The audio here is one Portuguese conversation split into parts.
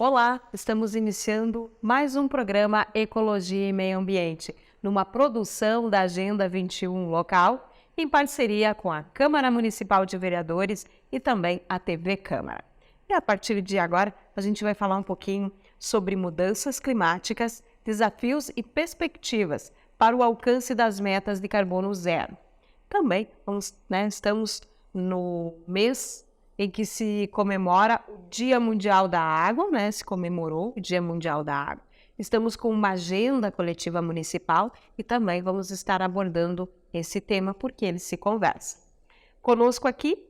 Olá, estamos iniciando mais um programa Ecologia e Meio Ambiente, numa produção da Agenda 21 local, em parceria com a Câmara Municipal de Vereadores e também a TV Câmara. E a partir de agora, a gente vai falar um pouquinho sobre mudanças climáticas, desafios e perspectivas para o alcance das metas de carbono zero. Também estamos no mês em que se comemora o Dia Mundial da Água, se comemorou o Dia Mundial da Água. Estamos com uma agenda coletiva municipal e também vamos estar abordando esse tema porque eles se conversam. Conosco aqui,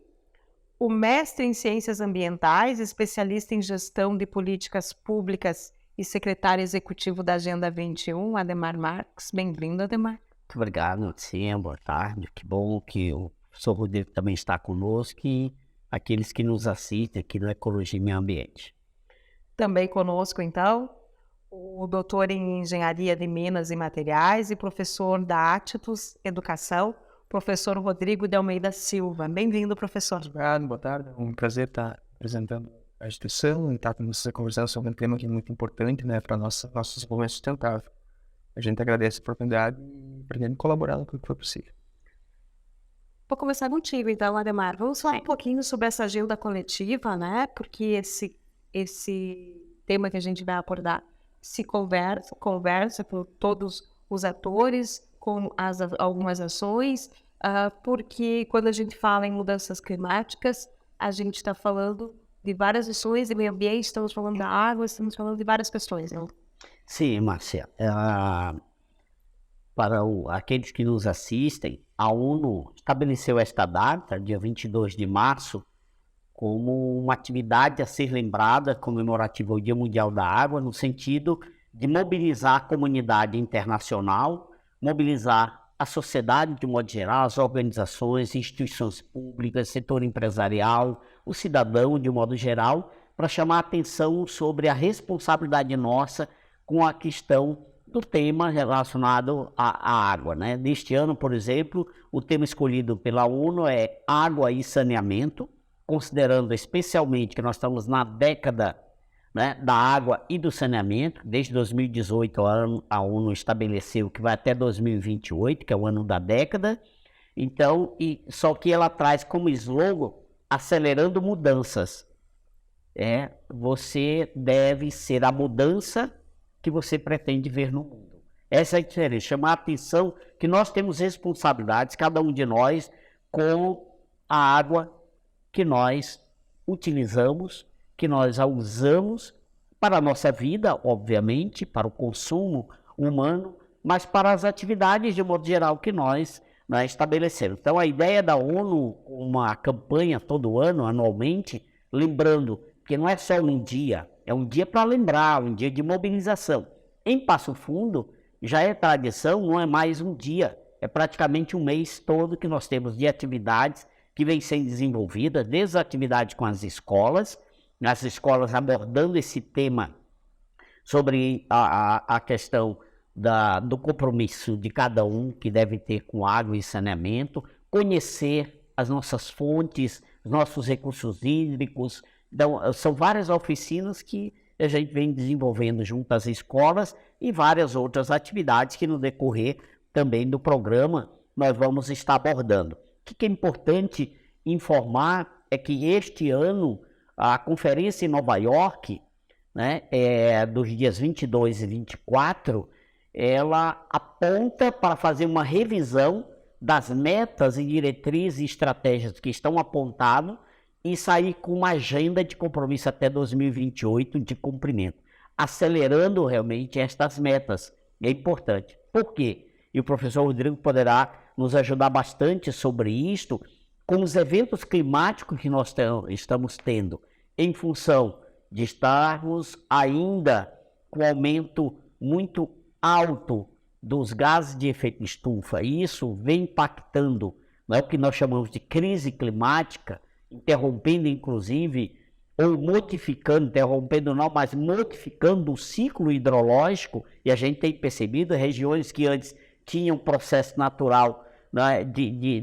o mestre em Ciências Ambientais, especialista em Gestão de Políticas Públicas e secretário executivo da Agenda 21, Adhemar Marques. Bem-vindo, Adhemar. Muito obrigado, sim, boa tarde. Que bom que o professor Rodrigo também está conosco e aqueles que nos assistem aqui no Ecologia e Meio Ambiente. Também conosco, então, o doutor em Engenharia de Minas e Materiais e professor da Attitus Educação, professor Rodrigo de Almeida Silva. Bem-vindo, professor. Obrigado, boa tarde. É um prazer estar apresentando a instituição e estar com vocês conversando sobre um tema que é muito importante, para nosso desenvolvimento sustentável. A gente agradece a oportunidade e pretende colaborar no que for possível. Vou começar contigo, então, Adhemar. Vamos falar um pouquinho sobre essa agenda coletiva, porque esse tema que a gente vai abordar se conversa com todos os atores, com algumas ações, porque quando a gente fala em mudanças climáticas, a gente está falando de várias ações de meio ambiente, estamos falando da água, estamos falando de várias questões, não? Sim, Márcia. Para aqueles que nos assistem, a ONU estabeleceu esta data, dia 22 de março, como uma atividade a ser lembrada, comemorativa ao Dia Mundial da Água, no sentido de mobilizar a comunidade internacional, mobilizar a sociedade de modo geral, as organizações, instituições públicas, setor empresarial, o cidadão de modo geral, para chamar a atenção sobre a responsabilidade nossa com a questão do tema relacionado à água. Neste ano, por exemplo, o tema escolhido pela ONU é água e saneamento, considerando especialmente que nós estamos na década da água e do saneamento. Desde 2018 a ONU estabeleceu que vai até 2028, que é o ano da década. Então, só que ela traz como slogan acelerando mudanças. Você deve ser a mudança que você pretende ver no mundo. Essa é a diferença, chamar a atenção que nós temos responsabilidades, cada um de nós, com a água que nós utilizamos, que nós a usamos para a nossa vida, obviamente, para o consumo humano, mas para as atividades de modo geral que nós estabelecemos. Então a ideia da ONU, uma campanha todo ano, anualmente, lembrando que não é só um dia, é um dia para lembrar, um dia de mobilização. Em Passo Fundo, já é tradição, não é mais um dia, é praticamente um mês todo que nós temos de atividades que vêm sendo desenvolvidas, desde as atividades com as escolas abordando esse tema sobre a questão do compromisso de cada um que deve ter com água e saneamento, conhecer as nossas fontes, os nossos recursos hídricos. Então, são várias oficinas que a gente vem desenvolvendo junto às escolas e várias outras atividades que no decorrer também do programa nós vamos estar abordando. O que é importante informar é que este ano a conferência em Nova York, dos dias 22 e 24, ela aponta para fazer uma revisão das metas e diretrizes e estratégias que estão apontadas e sair com uma agenda de compromisso até 2028 de cumprimento, acelerando realmente estas metas. É importante. Por quê? E o professor Rodrigo poderá nos ajudar bastante sobre isto, com os eventos climáticos que nós estamos tendo, em função de estarmos ainda com aumento muito alto dos gases de efeito estufa. E isso vem impactando, o que nós chamamos de crise climática, interrompendo inclusive, ou modificando, interrompendo não, mas modificando o ciclo hidrológico, e a gente tem percebido regiões que antes tinham processo natural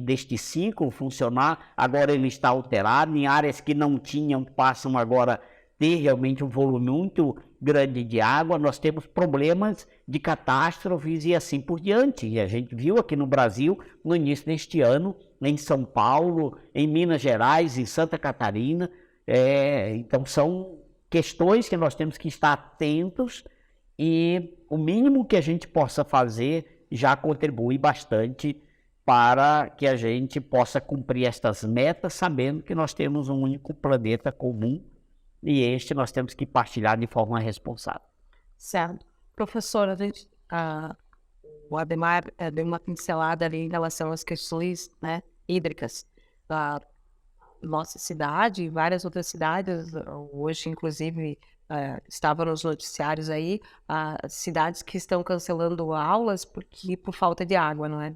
deste ciclo funcionar, agora ele está alterado, em áreas que não tinham, passam agora ter realmente um volume muito grande de água, nós temos problemas de catástrofes e assim por diante. E a gente viu aqui no Brasil, no início deste ano, em São Paulo, em Minas Gerais, em Santa Catarina. Então são questões que nós temos que estar atentos e o mínimo que a gente possa fazer já contribui bastante para que a gente possa cumprir estas metas, sabendo que nós temos um único planeta comum e este nós temos que partilhar de forma responsável. Certo. Professora, o Ademar deu uma pincelada ali em relação às questões, né, hídricas da nossa cidade e várias outras cidades. Hoje, inclusive, estava nos noticiários aí, cidades que estão cancelando aulas por falta de água, não é?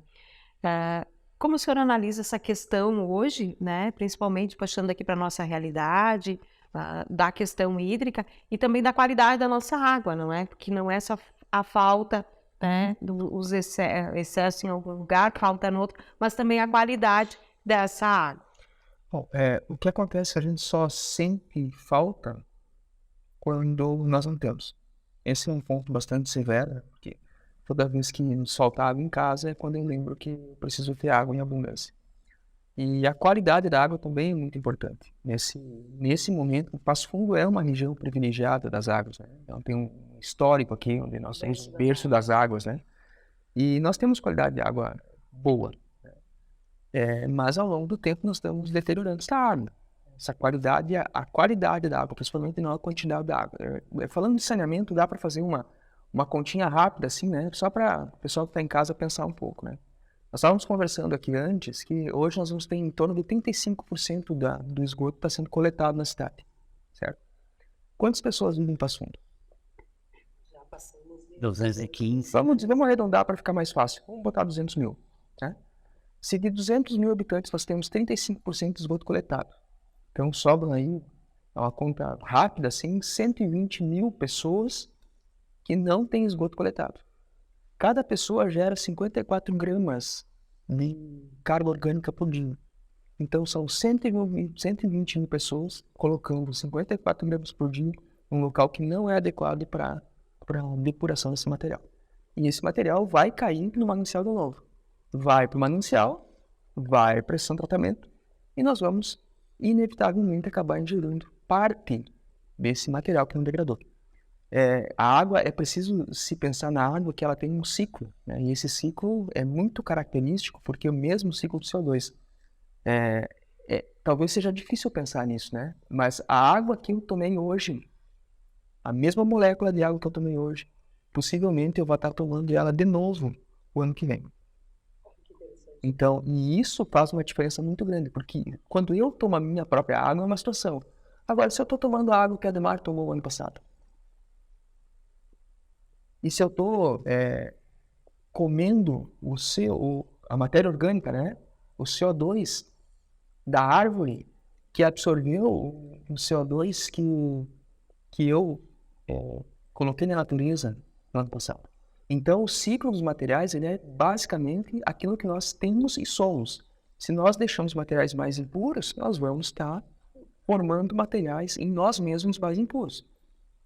Como o senhor analisa essa questão hoje, né, principalmente puxando aqui para a nossa realidade, da questão hídrica e também da qualidade da nossa água, não é? Porque não é só a falta, né, dos excesso em algum lugar, falta no outro, mas também a qualidade dessa água. Bom, o que acontece é que a gente só sente falta quando nós não temos. Esse é um ponto bastante severo, porque toda vez que nos falta água em casa é quando eu lembro que eu preciso ter água em abundância. E a qualidade da água também é muito importante. Nesse momento, o Passo Fundo é uma região privilegiada das águas, né? Então tem um histórico aqui, onde nós temos o berço das águas, né? E nós temos qualidade de água boa, né? Mas ao longo do tempo nós estamos deteriorando essa água. Essa qualidade, a qualidade da água, principalmente não a quantidade da água. Falando de saneamento, dá para fazer uma continha rápida, assim, né? Só para o pessoal que está em casa pensar um pouco, né? Nós estávamos conversando aqui antes que hoje nós vamos ter em torno de 35% do esgoto está sendo coletado na cidade, certo? Quantas pessoas vivem em Passo Fundo? Já passamos de 215. Vamos arredondar para ficar mais fácil. Vamos botar 200 mil, né? Se de 200 mil habitantes nós temos 35% de esgoto coletado, então sobram aí, uma conta rápida assim, 120 mil pessoas que não têm esgoto coletado. Cada pessoa gera 54 gramas de carga orgânica por dia. Então são 120 mil pessoas colocando 54 gramas por dia num local que não é adequado para a depuração desse material. E esse material vai cair no manancial de novo. Vai para o manancial, vai para esse tratamento e nós vamos inevitavelmente acabar ingerindo parte desse material que não degradou. A água, é preciso se pensar na água que ela tem um ciclo, né? E esse ciclo é muito característico porque é o mesmo ciclo do CO2. Talvez seja difícil pensar nisso, né? Mas a água que eu tomei hoje, a mesma molécula de água que eu tomei hoje, possivelmente eu vou estar tomando ela de novo o ano que vem. Então, e isso faz uma diferença muito grande, porque quando eu tomo a minha própria água é uma situação. Agora, se eu estou tomando a água que a Ademar tomou o ano passado, e se eu estou comendo a matéria orgânica, né? O CO2 da árvore que absorveu o CO2 que eu coloquei na natureza no ano passado. Então, o ciclo dos materiais ele é basicamente aquilo que nós temos e somos. Se nós deixamos materiais mais impuros, nós vamos estar formando materiais em nós mesmos mais impuros.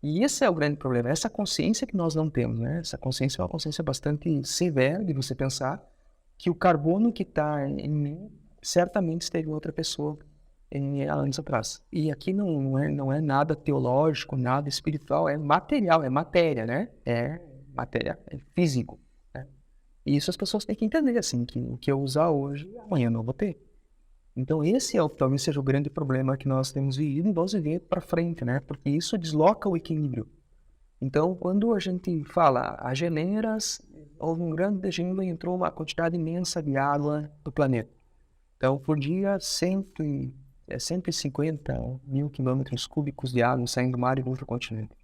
E esse é o grande problema, essa consciência que nós não temos, né? Essa consciência é uma consciência bastante severa de você pensar que o carbono que está em mim certamente esteve em outra pessoa há anos atrás. E aqui não é nada teológico, nada espiritual, é material, é matéria, né? É matéria, é físico, né? E isso as pessoas têm que entender, assim, que o que eu usar hoje, amanhã eu não vou ter. Então esse talvez seja o grande problema que nós temos vivido e vamos viver para frente, né? Porque isso desloca o equilíbrio. Então, quando a gente fala as geleiras, houve um grande degelo e entrou uma quantidade imensa de água do planeta. Então, por dia, 150 mil quilômetros cúbicos de água saindo do mar e do outro continente.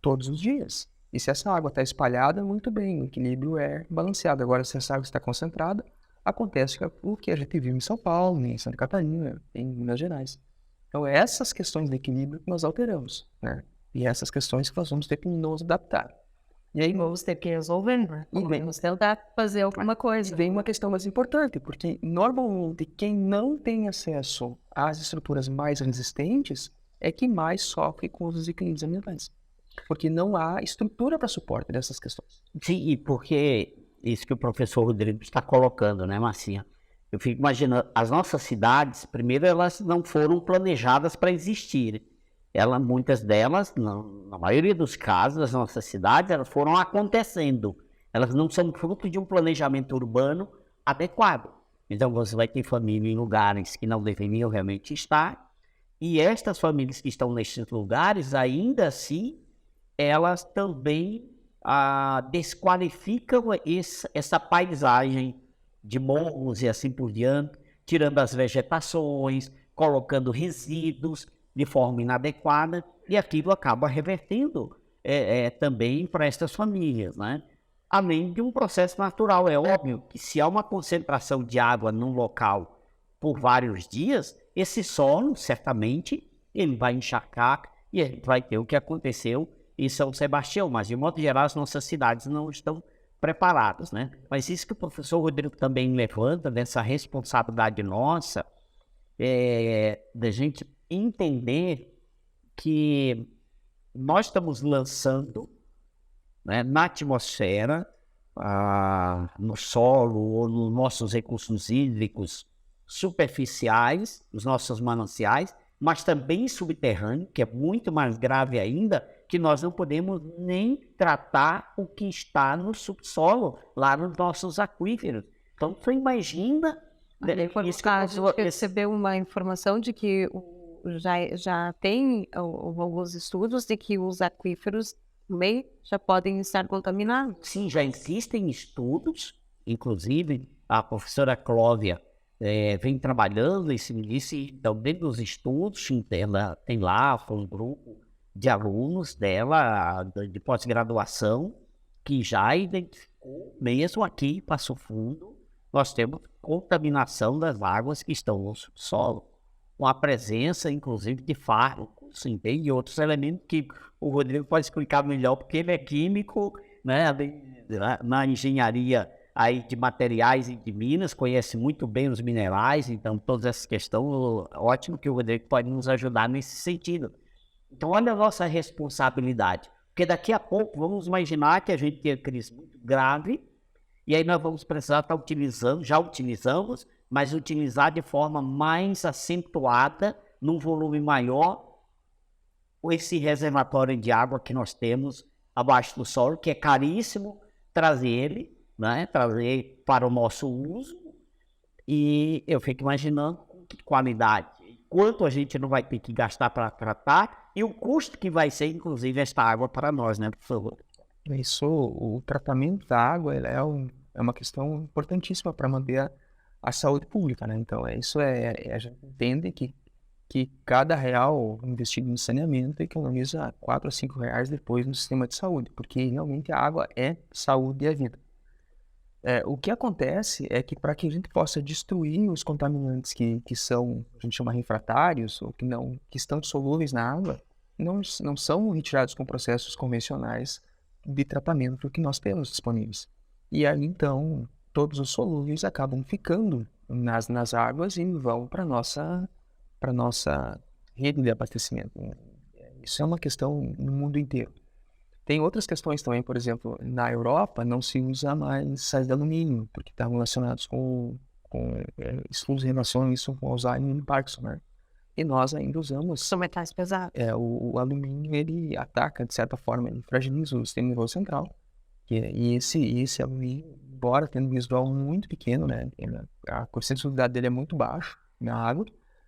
Todos os dias. E se essa água está espalhada, muito bem, o equilíbrio é balanceado. Agora, se essa água está concentrada, acontece o que a gente viu em São Paulo, em Santa Catarina, em Minas Gerais. Então, essas questões de equilíbrio que nós alteramos, né? E essas questões que nós vamos ter que nos adaptar. E aí vamos ter que resolver, né? Vamos tentar fazer alguma coisa. Vem uma questão mais importante, porque normalmente quem não tem acesso às estruturas mais resistentes é que mais sofre com os desequilíbrios ambientais, porque não há estrutura para suporte dessas questões. Sim, e porque isso que o professor Rodrigo está colocando, né, Marcinha? Eu fico imaginando, as nossas cidades, primeiro, elas não foram planejadas para existir. Muitas delas, na maioria dos casos, as nossas cidades, elas foram acontecendo. Elas não são fruto de um planejamento urbano adequado. Então, você vai ter família em lugares que não deveriam realmente estar, e estas famílias que estão nesses lugares, ainda assim, elas também desqualificam essa paisagem de morros e assim por diante, tirando as vegetações, colocando resíduos de forma inadequada, e aquilo acaba revertendo também para estas famílias, né? Além de um processo natural. É óbvio que se há uma concentração de água num local por vários dias, esse solo, certamente, ele vai encharcar e a gente vai ter o que aconteceu em São Sebastião, mas de modo geral as nossas cidades não estão preparadas, né? Mas isso que o professor Rodrigo também levanta, dessa responsabilidade nossa, da gente entender que nós estamos lançando, né, na atmosfera, no solo ou nos nossos recursos hídricos superficiais, os nossos mananciais, mas também subterrâneo, que é muito mais grave ainda, que nós não podemos nem tratar o que está no subsolo, lá nos nossos aquíferos. Então, você imagina... A gente recebeu uma informação de que já tem alguns estudos de que os aquíferos também já podem estar contaminados. Sim, já existem estudos, inclusive a professora Clóvia vem trabalhando esse início, então dentro dos estudos ela tem lá um grupo de alunos dela de pós-graduação que já identificou, mesmo aqui em Passo Fundo, nós temos contaminação das águas que estão no subsolo, com a presença, inclusive, de fármacos, e outros elementos que o Rodrigo pode explicar melhor, porque ele é químico, né, na engenharia aí de materiais e de minas, conhece muito bem os minerais, então todas essas questões, ótimo que o Rodrigo pode nos ajudar nesse sentido. Então, olha a nossa responsabilidade, porque daqui a pouco vamos imaginar que a gente tem uma crise muito grave, e aí nós vamos precisar estar utilizando, já utilizamos, mas utilizar de forma mais acentuada, num volume maior, esse reservatório de água que nós temos abaixo do solo, que é caríssimo trazer ele, né, trazer para o nosso uso, e eu fico imaginando que qualidade, quanto a gente não vai ter que gastar para tratar, e o custo que vai ser, inclusive, esta água para nós, né, por favor. Isso, o tratamento da água é uma questão importantíssima para manter a saúde pública, né? Então, a gente entende que cada real investido em saneamento economiza 4 a 5 reais depois no sistema de saúde, porque realmente a água é saúde e é vida. O que acontece é que para que a gente possa destruir os contaminantes que são, a gente chama refratários, ou que estão solúveis na água, não são retirados com processos convencionais de tratamento que nós temos disponíveis. E aí, então, todos os solúveis acabam ficando nas águas e vão para a nossa rede de abastecimento. Isso é uma questão no mundo inteiro. Tem outras questões também, por exemplo, na Europa não se usa mais sais de alumínio, porque estão relacionados com estudos relacionam isso com Alzheimer e Parkinson, né? E nós ainda usamos... São metais pesados. O alumínio, ele ataca, de certa forma, ele fragiliza o sistema nervoso central. E esse alumínio, embora tendo um residual muito pequeno, né, a concentração dele é muito baixa na água,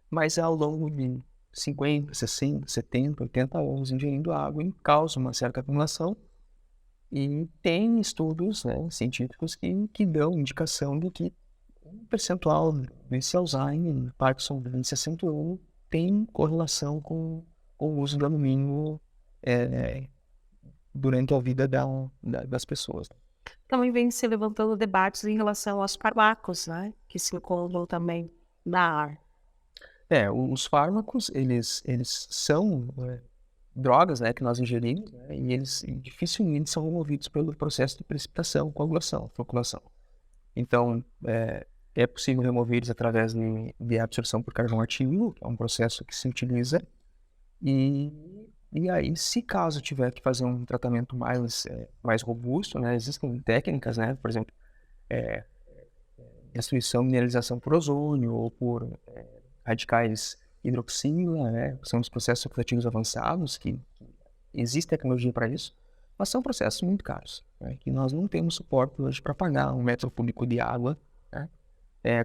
mas ao longo de 50, 60, 70, 80 anos ingerindo água, ele causa uma certa acumulação. E tem estudos, né, científicos que dão indicação de que um percentual desse Alzheimer, Parkinson, se acentuando, tem correlação com o uso do alumínio durante a vida das pessoas. Também vem se levantando debates em relação aos fármacos, né, que se encontram também na ar. Os fármacos, eles são drogas, né, que nós ingerimos, né, e eles dificilmente são removidos pelo processo de precipitação, coagulação, floculação. Então, é possível remover eles através de absorção por carvão ativo, que é um processo que se utiliza, E aí, se caso tiver que fazer um tratamento mais robusto, né, existem técnicas, né, por exemplo, destruição, mineralização por ozônio ou por radicais hidroxila, né, são os processos oxidativos avançados, que existe tecnologia para isso, mas são processos muito caros, né, que nós não temos suporte hoje para pagar 1 metro cúbico de água, né.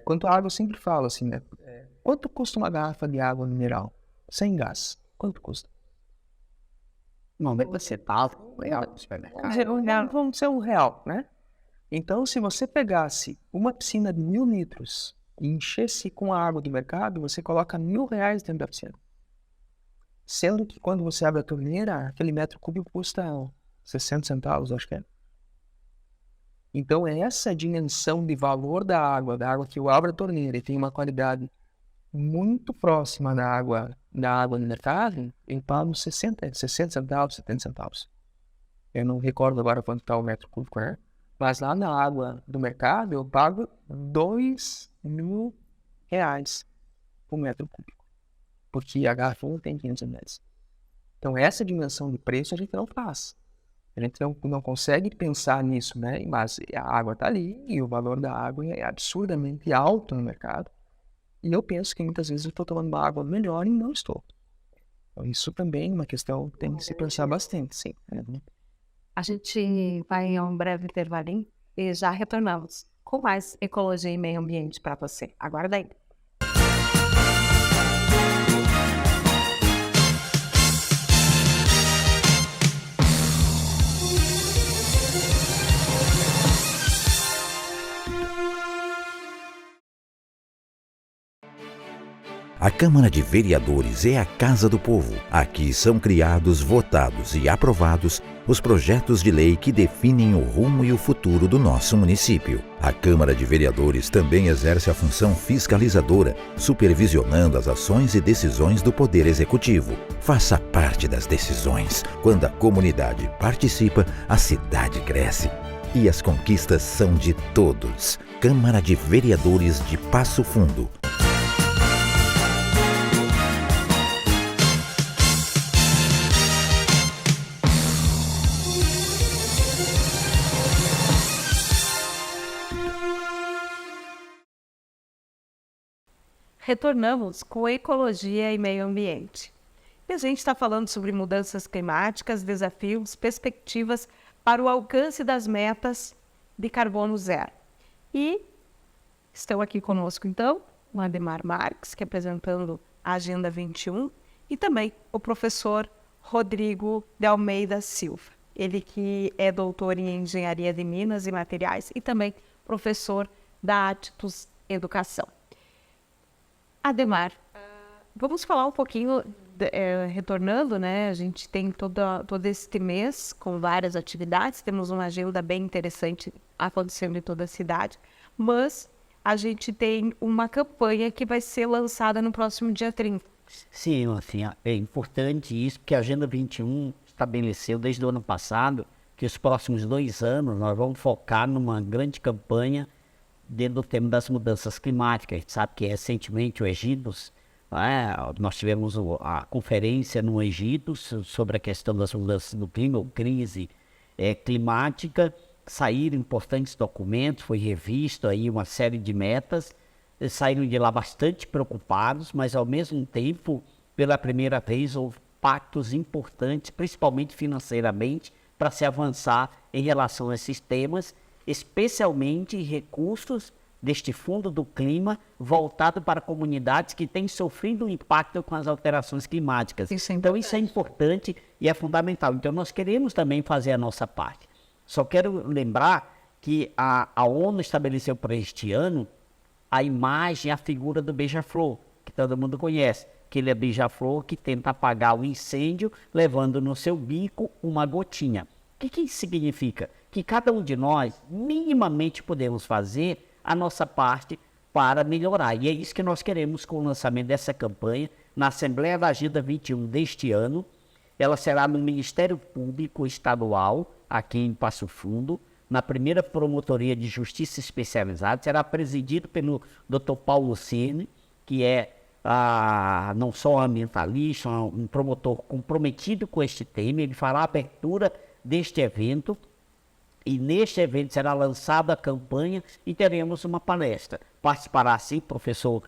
Quanto à água, eu sempre falo assim, né, quanto custa uma garrafa de água mineral? Sem gás, quanto custa? 90 centavos, real no supermercado. Vamos ser R$ 1, né? Então, se você pegasse uma piscina de 1.000 litros e enchesse com a água do mercado, você coloca R$ 1.000 dentro da piscina. Sendo que quando você abre a torneira, aquele metro cúbico custa 60 centavos, acho que é. Então, essa dimensão de valor da água que eu abro a torneira e tem uma qualidade muito próxima da água no mercado, eu pago 60 centavos, 70 centavos. Eu não recordo agora quanto está o metro cúbico, né? Mas lá na água do mercado eu pago R$ 2.000 por metro cúbico. Porque a garrafa não tem 500 ml. Então essa dimensão de preço a gente não faz. A gente não consegue pensar nisso, né? Mas a água está ali e o valor da água é absurdamente alto no mercado. E eu penso que muitas vezes eu estou tomando uma água melhor e não estou. Então isso também é uma questão que tem que se pensar bastante, sim. A gente vai a um breve intervalinho e já retornamos com mais ecologia e meio ambiente para você. Aguarda aí. A Câmara de Vereadores é a Casa do Povo. Aqui são criados, votados e aprovados os projetos de lei que definem o rumo e o futuro do nosso município. A Câmara de Vereadores também exerce a função fiscalizadora, supervisionando as ações e decisões do Poder Executivo. Faça parte das decisões. Quando a comunidade participa, a cidade cresce. E as conquistas são de todos. Câmara de Vereadores de Passo Fundo. Retornamos com ecologia e meio ambiente. E a gente está falando sobre mudanças climáticas, desafios, perspectivas para o alcance das metas de carbono zero. E estão aqui conosco, então, o Ademar Marques, que é apresentando a Agenda 21, e também o professor Rodrigo de Almeida Silva. Ele que é doutor em Engenharia de Minas e Materiais e também professor da Attus Educação. Ademar, vamos falar um pouquinho, retornando, né? A gente tem todo este mês com várias atividades, temos uma agenda bem interessante acontecendo em toda a cidade, mas a gente tem uma campanha que vai ser lançada no próximo dia 30. Sim, assim, é importante isso, porque a Agenda 21 estabeleceu desde o ano passado que os próximos 2 anos nós vamos focar numa grande campanha dentro do tema das mudanças climáticas. A gente sabe que recentemente o Egito, nós tivemos a conferência no Egito sobre a questão das mudanças do clima, ou crise climática, saíram importantes documentos, foi revisto aí uma série de metas, saíram de lá bastante preocupados, mas ao mesmo tempo, pela primeira vez, houve pactos importantes, principalmente financeiramente, para se avançar em relação a esses temas, especialmente recursos deste Fundo do Clima voltado para comunidades que têm sofrido o impacto com as alterações climáticas. Então isso é importante e é fundamental. Então nós queremos também fazer a nossa parte. Só quero lembrar que a ONU estabeleceu para este ano a imagem, a figura do beija-flor, que todo mundo conhece. Aquele é beija-flor que tenta apagar o incêndio levando no seu bico uma gotinha. O que isso significa? Que cada um de nós minimamente podemos fazer a nossa parte para melhorar. E é isso que nós queremos com o lançamento dessa campanha na Assembleia da Agenda 21 deste ano. Ela será no Ministério Público Estadual, aqui em Passo Fundo, na primeira Promotoria de Justiça Especializada. Será presidido pelo Dr. Paulo Cine, que é não só ambientalista, um promotor comprometido com este tema. Ele fará a abertura deste evento e neste evento será lançada a campanha e teremos uma palestra. Participará sim o professor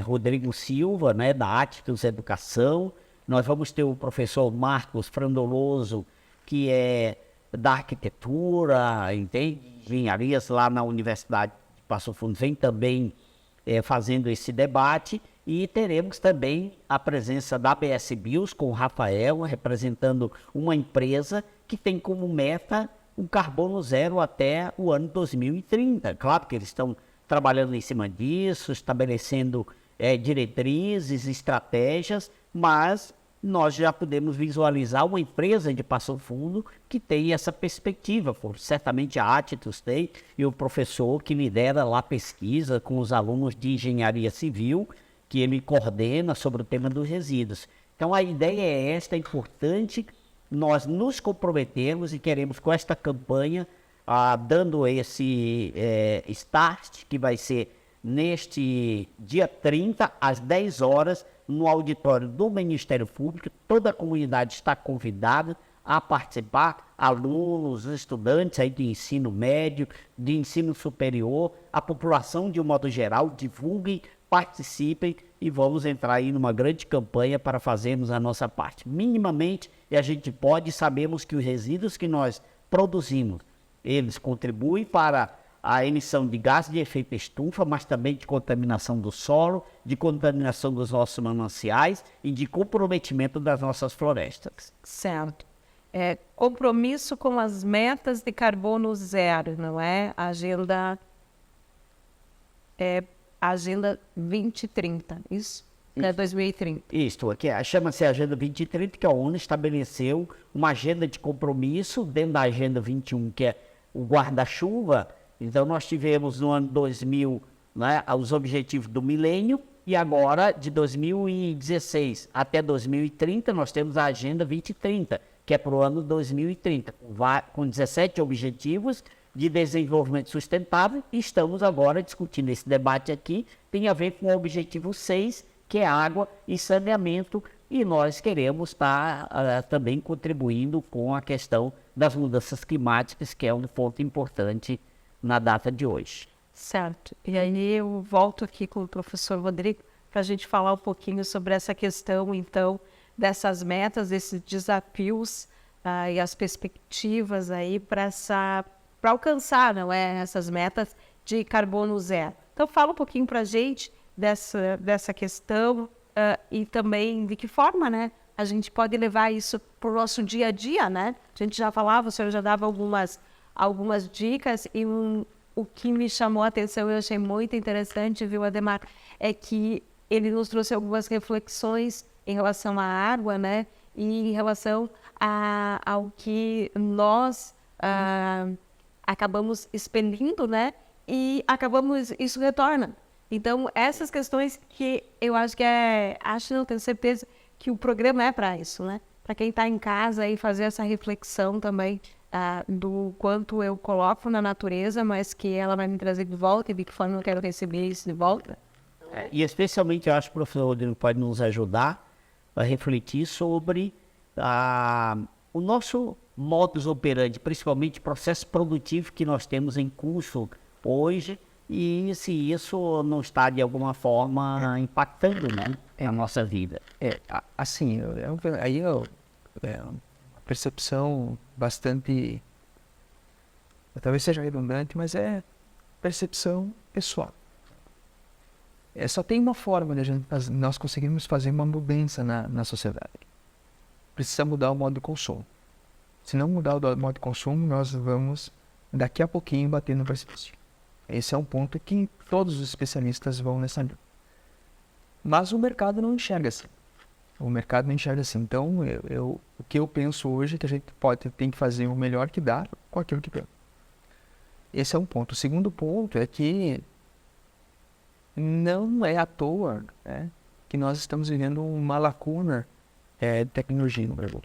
Rodrigo Silva, né, da Atitudes Educação. Nós vamos ter o professor Marcos Frandoloso, que é da arquitetura, entende? Engenharias lá na Universidade de Passo Fundo, vem também fazendo esse debate. E teremos também a presença da ABS Bios com o Rafael, representando uma empresa que tem como meta um carbono zero até o ano 2030. Claro que eles estão trabalhando em cima disso, estabelecendo diretrizes, estratégias, mas nós já podemos visualizar uma empresa de Passo Fundo que tem essa perspectiva. Certamente a Atitudes tem, e o professor que lidera lá a pesquisa com os alunos de engenharia civil, que ele coordena sobre o tema dos resíduos. Então a ideia é esta, é importante nós nos comprometermos e queremos com esta campanha, dando esse start, que vai ser neste dia 30, às 10 horas, no auditório do Ministério Público. Toda a comunidade está convidada a participar, alunos, estudantes aí de ensino médio, de ensino superior, a população de um modo geral, divulguem, participem e vamos entrar aí numa grande campanha para fazermos a nossa parte. Minimamente, e a gente pode, sabemos que os resíduos que nós produzimos, eles contribuem para a emissão de gases de efeito estufa, mas também de contaminação do solo, de contaminação dos nossos mananciais e de comprometimento das nossas florestas. Certo. Compromisso com as metas de carbono zero, não é? Agenda 2030, isso? É 2030. Isso, aqui chama-se Agenda 2030, que a ONU estabeleceu uma agenda de compromisso dentro da Agenda 21, que é o guarda-chuva. Então nós tivemos no ano 2000, né, os objetivos do milênio, e agora de 2016 até 2030 nós temos a Agenda 2030, que é para o ano 2030, com 17 objetivos de desenvolvimento sustentável, e estamos agora discutindo esse debate aqui, tem a ver com o objetivo 6, que é água e saneamento, e nós queremos estar também contribuindo com a questão das mudanças climáticas, que é um ponto importante na data de hoje. Certo. E aí eu volto aqui com o professor Rodrigo para a gente falar um pouquinho sobre essa questão, então, dessas metas, desses desafios e as perspectivas aí para alcançar, não é, essas metas de carbono zero. Então, fala um pouquinho para a gente dessa questão e também de que forma, né, a gente pode levar isso para o nosso dia a dia, né? A gente já falava, o senhor já dava algumas dicas e o que me chamou a atenção, eu achei muito interessante, viu, Ademar, é que ele nos trouxe algumas reflexões em relação à água, né, e em relação ao que nós acabamos expelindo, né, e isso retorna. Então, essas questões que eu acho que não tenho certeza que o programa é para isso, né, para quem está em casa e fazer essa reflexão também do quanto eu coloco na natureza, mas que ela vai me trazer de volta e de que forma eu quero receber isso de volta. E especialmente eu acho que o professor Rodrigo pode nos ajudar a refletir sobre o nosso modus operandi, principalmente o processo produtivo que nós temos em curso hoje, e se isso não está de alguma forma impactando, né, a nossa vida. Assim, aí uma percepção bastante, talvez seja redundante, mas é percepção pessoal. Só tem uma forma de nós conseguirmos fazer uma mudança na sociedade. Precisa mudar o modo de consumo. Se não mudar o modo de consumo, nós vamos, daqui a pouquinho, bater no precipício. Esse é um ponto que todos os especialistas vão nessa linha. Mas o mercado não enxerga assim. Então, o que eu penso hoje é que a gente tem que fazer o melhor que dá com aquilo que tem. Esse é um ponto. O segundo ponto é que não é à toa, né, que nós estamos vivendo uma lacuna de tecnologia no Brasil.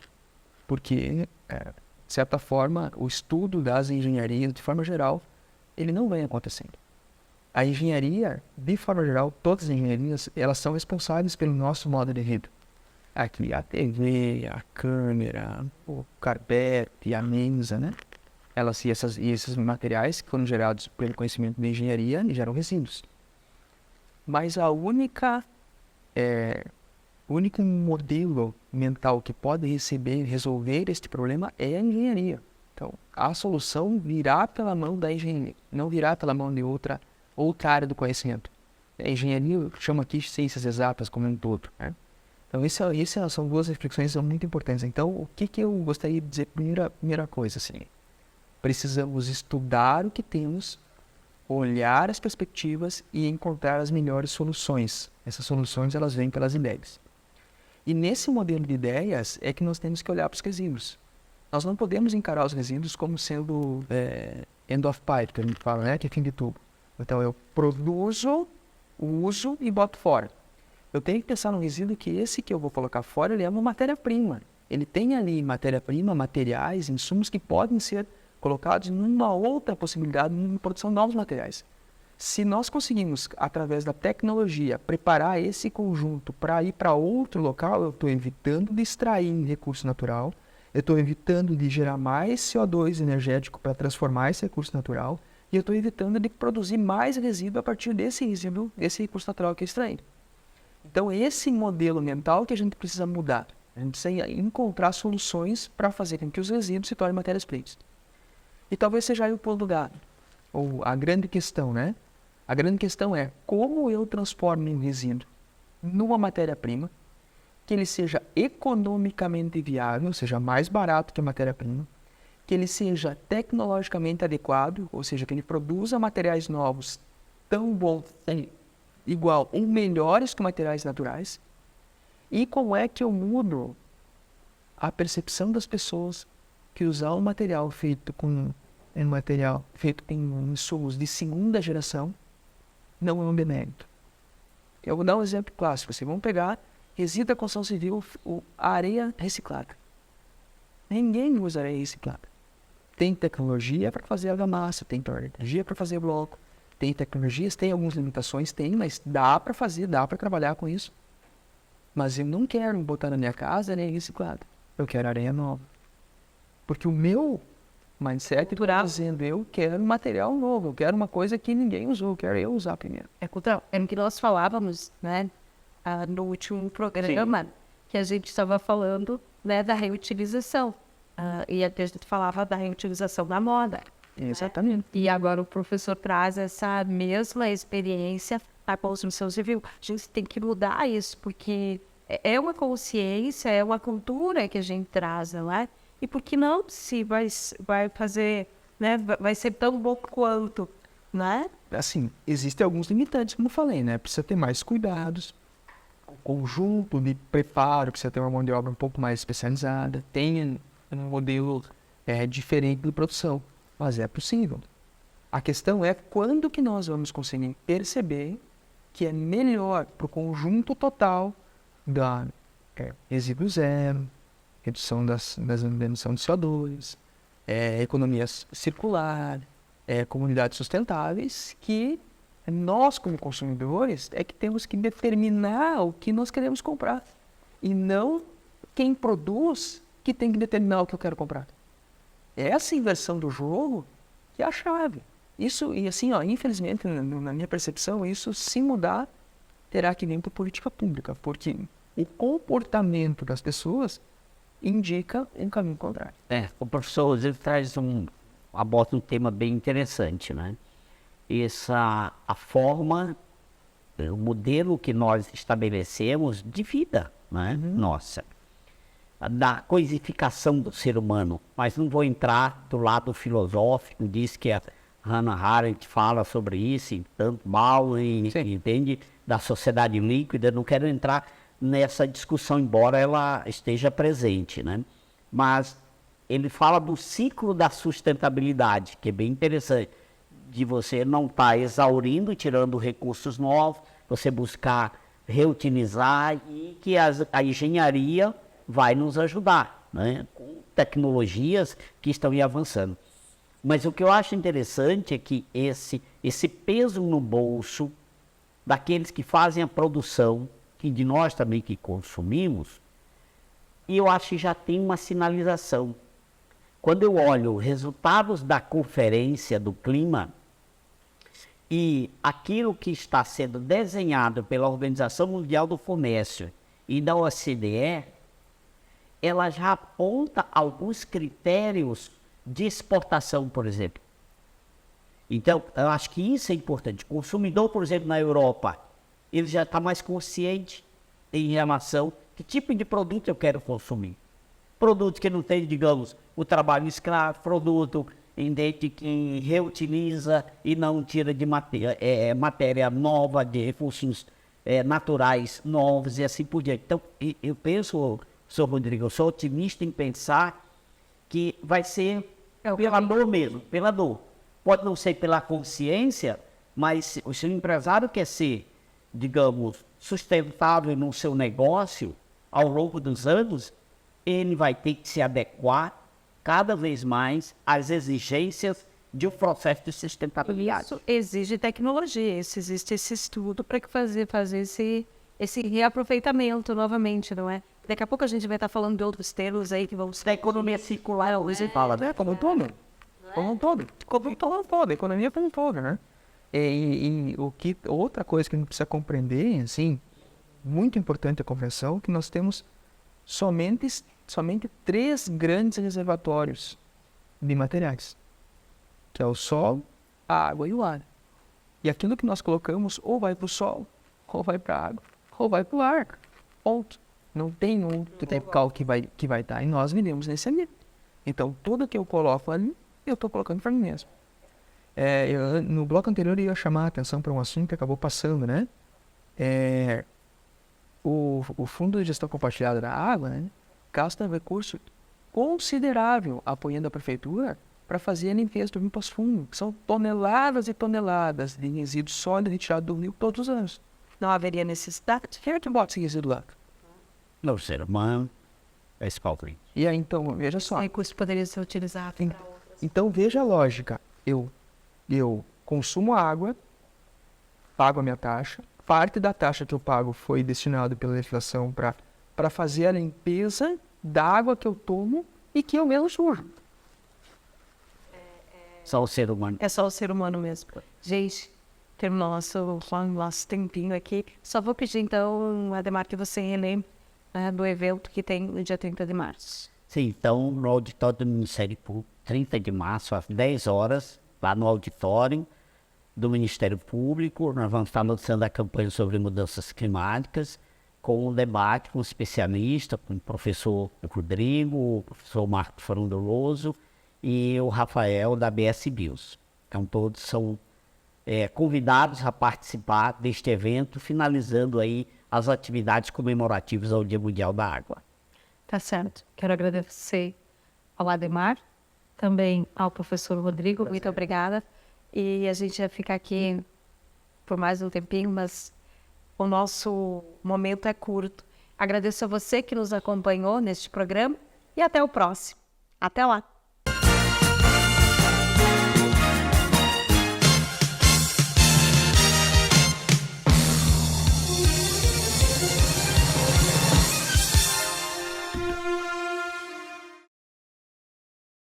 Porque, de certa forma, o estudo das engenharias, de forma geral, ele não vem acontecendo. A engenharia, de forma geral, todas as engenharias, elas são responsáveis pelo nosso modo de vida. Aqui a TV, a câmera, o carpete, a mesa, né? E esses materiais que foram gerados pelo conhecimento de engenharia geram resíduos. Mas o único modelo mental que pode resolver este problema é a engenharia. Então, a solução virá pela mão da engenharia, não virá pela mão de outra área do conhecimento. A engenharia, eu chamo aqui de ciências exatas como um todo, né? Então, isso são duas reflexões muito importantes. Então, o que eu gostaria de dizer? Primeira coisa, assim, precisamos estudar o que temos, olhar as perspectivas e encontrar as melhores soluções. Essas soluções, elas vêm pelas ideias. E nesse modelo de ideias é que nós temos que olhar para os resíduos. Nós não podemos encarar os resíduos como sendo end of pipe, que a gente fala, né? Que é fim de tubo. Então, eu produzo, uso e boto fora. Eu tenho que pensar no resíduo que esse que eu vou colocar fora, ele é uma matéria-prima. Ele tem ali matéria-prima, materiais, insumos que podem ser colocados numa outra possibilidade de produção de novos materiais. Se nós conseguimos, através da tecnologia, preparar esse conjunto para ir para outro local, eu estou evitando de extrair recurso natural, eu estou evitando de gerar mais CO2 energético para transformar esse recurso natural e eu estou evitando de produzir mais resíduo a partir desse resíduo, desse recurso natural que é extraído. Então, esse modelo mental que a gente precisa mudar. A gente precisa encontrar soluções para fazer com que os resíduos se tornem matérias-primas. E talvez seja aí o pulo do gato. Ou a grande questão, né? A grande questão é como eu transformo um resíduo numa matéria-prima que ele seja economicamente viável, ou seja, mais barato que a matéria-prima, que ele seja tecnologicamente adequado, ou seja, que ele produza materiais novos tão bons, igual ou melhores que materiais naturais, e como é que eu mudo a percepção das pessoas que usar um material feito com insumos de segunda geração não é um demérito. Eu vou dar um exemplo clássico. Vocês vão pegar resíduo da construção civil, a areia reciclada. Ninguém usa areia reciclada. Tem tecnologia para fazer argamassa, tem tecnologia para fazer bloco, tem tecnologias, tem algumas limitações, mas dá para fazer, dá para trabalhar com isso. Mas eu não quero botar na minha casa areia reciclada. Eu quero areia nova. Porque o meu mindset está dizendo, eu quero material novo, eu quero uma coisa que ninguém usou, eu quero eu usar primeiro. É cultural. É no que nós falávamos, né, no último programa, que a gente estava falando, né, da reutilização. E a gente falava da reutilização da moda. Exatamente. E agora o professor traz essa mesma experiência na construção civil. A gente tem que mudar isso, porque é uma consciência, é uma cultura que a gente traz, não é? E por que não se vai fazer, né? Vai ser tão bom quanto, né? Assim, existem alguns limitantes, como eu falei, né? Precisa ter mais cuidados, o conjunto de preparo, precisa ter uma mão de obra um pouco mais especializada, tem um modelo diferente de produção, mas é possível. A questão é quando que nós vamos conseguir perceber que é melhor para o conjunto total da resíduo zero, redução das emissões de CO2, economia circular, comunidades sustentáveis, que nós, como consumidores, é que temos que determinar o que nós queremos comprar. E não quem produz que tem que determinar o que eu quero comprar. Essa inversão do jogo que é a chave. Isso, e assim, infelizmente, na minha percepção, isso, se mudar, terá que vir para política pública, porque o comportamento das pessoas indica um caminho contrário. O professor ele traz aborda um tema bem interessante, né? A forma, o modelo que nós estabelecemos de vida, né? Nossa, da coisificação do ser humano. Mas não vou entrar do lado filosófico, diz que a Hannah Arendt fala sobre isso, e tanto mal, entende? Da sociedade líquida, não quero entrar nessa discussão, embora ela esteja presente, né? Mas ele fala do ciclo da sustentabilidade, que é bem interessante, de você não estar exaurindo, tirando recursos novos, você buscar reutilizar e que a engenharia vai nos ajudar, né? Com tecnologias que estão avançando. Mas o que eu acho interessante é que esse peso no bolso daqueles que fazem a produção, que de nós também que consumimos, e eu acho que já tem uma sinalização. Quando eu olho os resultados da Conferência do Clima e aquilo que está sendo desenhado pela Organização Mundial do Comércio e da OCDE, ela já aponta alguns critérios de exportação, por exemplo. Então, eu acho que isso é importante. O consumidor, por exemplo, na Europa, ele já está mais consciente em relação a que tipo de produto eu quero consumir. Produto que não tem, digamos, o trabalho escravo, produto que reutiliza e não tira de matéria nova, de recursos naturais novos e assim por diante. Então, eu penso, senhor Rodrigo, eu sou otimista em pensar que vai ser pela dor mesmo, pela dor. Pode não ser pela consciência, mas se o empresário quer ser, digamos, sustentável no seu negócio ao longo dos anos, ele vai ter que se adequar cada vez mais às exigências de um processo de sustentabilidade. Isso exige tecnologia, existe esse estudo para fazer esse reaproveitamento novamente, não é? Daqui a pouco a gente vai estar falando de outros termos aí que vão ser... Da economia circular, hoje fala, né? Como um todo. Como um todo. A economia como um todo, né? Outra coisa que a gente precisa compreender, assim, muito importante a compreensão, que nós temos somente 3 grandes reservatórios de materiais, que é o solo, a água e o ar. E aquilo que nós colocamos ou vai para o solo, ou vai para a água, ou vai para o ar. Ponto. Não tem outro local que vai estar. E nós vivemos nesse ambiente. Então, tudo que eu coloco ali, eu estou colocando para mim mesmo. No bloco anterior eu ia chamar a atenção para um assunto que acabou passando, né? O Fundo de Gestão Compartilhada da Água, né, gasta um recurso considerável apoiando a prefeitura para fazer a limpeza do rio Passo Fundo, que são toneladas e toneladas de resíduos sólidos retirados do rio todos os anos. Não haveria necessidade de que bota esse resíduo lá. Não, ser humano é escaldo. E aí, então, veja só. Esse recurso poderia ser utilizado. Então, veja a lógica. Eu consumo água, pago a minha taxa. Parte da taxa que eu pago foi destinado pela legislação para fazer a limpeza da água que eu tomo e que eu mesmo sujo. Só o ser humano. É só o ser humano mesmo. Gente, terminou nosso tempinho aqui. Só vou pedir, então, Ademar, que você relembre do evento que tem no dia 30 de março. Sim, então, no auditório do Ministério Público, 30 de março, às 10 horas, lá no auditório do Ministério Público, nós vamos estar lançando a campanha sobre mudanças climáticas, com um debate com especialistas, com o professor Rodrigo, o professor Marcos Frondoloso e o Rafael da BS Bios. Então todos são convidados a participar deste evento, finalizando aí as atividades comemorativas ao Dia Mundial da Água. Tá certo. Quero agradecer ao Ademar, também ao professor Rodrigo, muito obrigada. E a gente vai ficar aqui por mais um tempinho, mas o nosso momento é curto. Agradeço a você que nos acompanhou neste programa e até o próximo. Até lá!